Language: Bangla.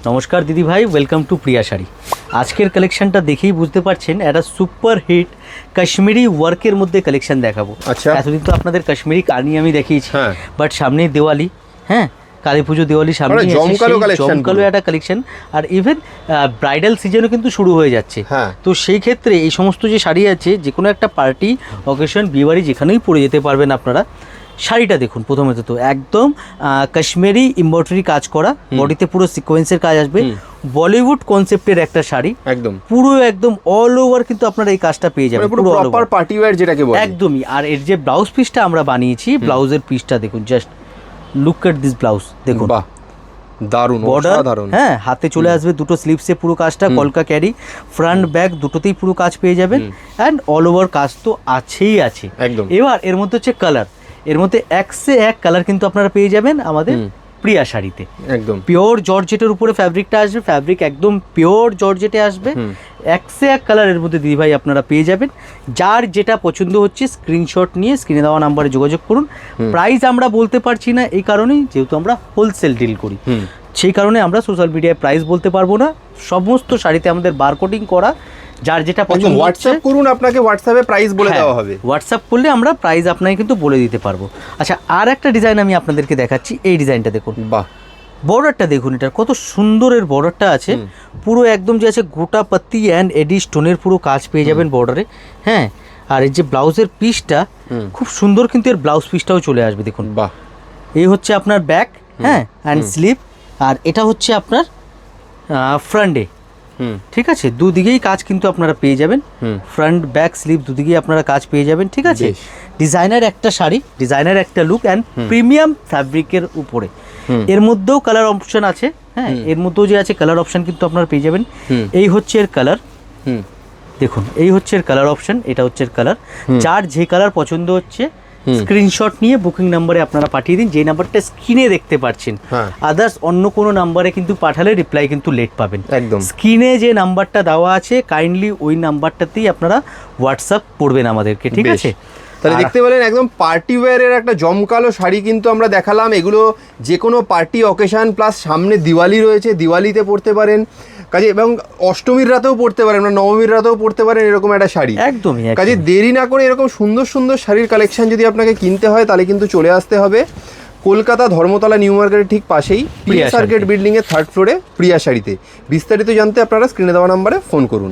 নমস্কার দিদি ভাই, ওয়েলকাম টু প্রিয়া শাড়ি। আজকের কালেকশনটা দেখেই বুঝতে পারছেন একটা সুপার হিট কাশ্মীরি ওয়ার্কের মধ্যে কালেকশন দেখাবো। আচ্ছা, এতদিন তো আপনাদের কাশ্মীরি কানি আমি দেখিয়েছি, হ্যাঁ, বাট সামনেই দিওয়ালি, হ্যাঁ কালী পুজো দিওয়ালি সামনে, জমকালো একটা কালেকশন। আর ইভেন ব্রাইডাল সিজনও কিন্তু শুরু হয়ে যাচ্ছে। হ্যাঁ, তো সেই ক্ষেত্রে এই সমস্ত যে শাড়ি আছে, যে কোনো একটা পার্টি অকেশন বিয়েবাড়ি যেখানেই পরে যেতে পারবেন আপনারা। শাড়িটা দেখুন, প্রথমে তো একদম কাশ্মীরি এমব্রয়ডারি কাজ করা, বডিতে পুরো সিকোয়েন্সের কাজ আসবে, বলিউড কনসেপ্টের একটা শাড়ি, একদম পুরো একদম অল ওভার কিন্তু আপনারা এই কাজটা পেয়ে যাবেন, পুরো প্রপার পার্টি ওয়্যার যেটাকে বলে একদমই। আর এর যে ব্লাউজ পিসটা আমরা বানিয়েছি, ব্লাউজের পিসটা দেখুন, just look at this blouse, দেখুন বাহ, দারুণ, অসাধারণ। হ্যাঁ, হাতে চলে আসবে দুটো স্লিভসে পুরো কাজটা, কলকা ক্যারি, ফ্রন্ট ব্যাক দুটোতেই পুরো কাজ পেয়ে যাবেন, অ্যান্ড অল ওভার কাজ তো আছেই আছে একদম। এবার এর মধ্যে হচ্ছে কালার, এর মধ্যে একসে এক কালার কিন্তু আপনারা পেয়ে যাবেন আমাদের প্রিয়া শাড়িতে। একদম পিওর জর্জেটের উপরে ফ্যাব্রিকটা আসবে, ফ্যাব্রিক একদম পিওর জর্জেটে আসবে, একসে এক কালারের মধ্যে দিদিভাই আপনারা পেয়ে যাবেন। যার যেটা পছন্দ হচ্ছে স্ক্রিনশট নিয়ে স্ক্রিনে দেওয়া নাম্বারে যোগাযোগ করুন। প্রাইস আমরা বলতে পারছি না, এই কারণেই যেহেতু আমরা হোলসেল ডিল করি, সেই কারণে আমরা সোশ্যাল মিডিয়ায় প্রাইস বলতে পারবো না। সমস্ত শাড়িতে আমাদের বারকোডিং করা, যার যেটা পছন্দ হোয়াটসঅ্যাপ করুন, আপনাকে হোয়াটসঅ্যাপে প্রাইস বলে দেওয়া হবে। হোয়াটসঅ্যাপ করলে আমরা প্রাইস আপনাকে কিন্তু বলে দিতে পারবো। আচ্ছা, আর একটা ডিজাইন আমি আপনাদেরকে দেখাচ্ছি, এই ডিজাইনটা দেখুন, বাহ, বর্ডারটা দেখুন, এটার কত সুন্দরের বর্ডারটা আছে, পুরো একদম যে আছে গোটা পাত্তি অ্যান্ড এডি স্টোনের পুরো কাজ পেয়ে যাবেন বর্ডারে। হ্যাঁ, আর এই যে ব্লাউজের পিসটা খুব সুন্দর, কিন্তু এর ব্লাউজ পিসটাও চলে আসবে দেখুন। বাহ, এই হচ্ছে আপনার ব্যাক, হ্যাঁ, অ্যান্ড স্লিভ, আর এটা হচ্ছে আপনার ফ্রন্টে। ঠিক আছে, দুদিকেই কাজ কিন্তু আপনারা পেয়ে যাবেন, ফ্রন্ট ব্যাক স্লিভ দুদিকেই আপনারা কাজ পেয়ে যাবেন। ঠিক আছে, ডিজাইনার একটা শাড়ি, ডিজাইনার একটা লুক অ্যান্ড প্রিমিয়াম ফ্যাব্রিকের উপরে। এর মধ্যেও কালার অপশন আছে, হ্যাঁ, এর মধ্যেও যে আছে কালার অপশন কিন্তু আপনারা পেয়ে যাবেন। এই হচ্ছে এর কালার, দেখুন এই হচ্ছে এর কালার অপশন, এটা হচ্ছে এর কালার। যার যে কালার পছন্দ হচ্ছে স্ক্রিনশট নিয়ে বুকিং নাম্বারে আপনারা পাঠিয়ে দিন, যে নাম্বারটা স্ক্রিনে দেখতে পাচ্ছেন। আদার্স অন্য কোনো নাম্বারে কিন্তু পাঠালে রিপ্লাই কিন্তু লেট পাবেন। একদম স্ক্রিনে যে নাম্বারটা দেওয়া আছে, কাইন্ডলি ওই নাম্বারটাতেই আপনারা হোয়াটসঅ্যাপ করবেন আমাদেরকে। ঠিক আছে, তাহলে দেখতে পেলেন একদম পার্টি ওয়্যারের একটা জমকালো শাড়ি কিন্তু আমরা দেখালাম। এগুলো যে কোনো পার্টি অকেশন, প্লাস সামনে দিওয়ালি রয়েছে, দিওয়ালিতে পরতে পারেন কাজে, এবং অষ্টমীর রাতেও পরতে পারেন, নবমীর রাতেও পরতে পারেন এরকম একটা শাড়ি। একদমই কাজে দেরি না করে এরকম সুন্দর সুন্দর শাড়ির কালেকশন যদি আপনাকে কিনতে হয়, তাহলে কিন্তু চলে আসতে হবে কলকাতা ধর্মতলা নিউ মার্কেটের ঠিক পাশেই প্রিয়া সার্কিট বিল্ডিং এর 3rd ফ্লোরে প্রিয়া শাড়িতে। বিস্তারিত জানতে আপনারা স্ক্রিনে দেওয়া নাম্বারে ফোন করুন।